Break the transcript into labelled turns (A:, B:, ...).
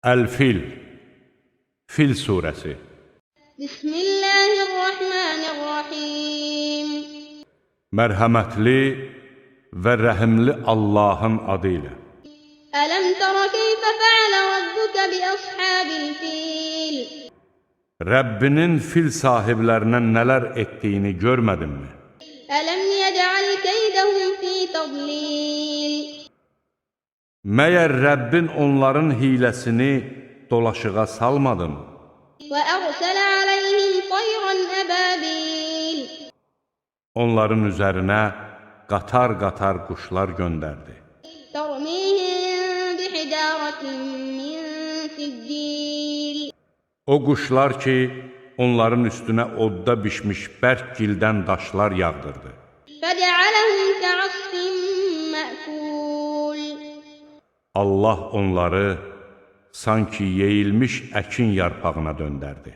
A: Əl-Fil, Fil surəsi.
B: Bismillahirrahmanirrahim.
A: Mərhəmətli və rəhimli Allahın adı ilə.
B: Ələm tərə keyfə fəalə rabbuka bi əshabil fil.
A: Rəbbinin fil sahiblərinə nələr etdiyini görmədinmi?
B: Ələm yəcəl keydəhum fi tadlil.
A: Məyər Rəbbin onların hiləsini dolaşığa salmadın?
B: Və ərsələ aleyhim tayran əbəbil.
A: Onların üzərinə qatar-qatar quşlar göndərdi.
B: Tərmihim bihicarətin min siccil.
A: O quşlar ki, onların üstünə odda bişmiş bərk gildən daşlar yağdırdı.
B: Fəcəaləhum kə'asfin mə'kul.
A: Allah onları sanki yeyilmiş əkin yarpağına döndərdi.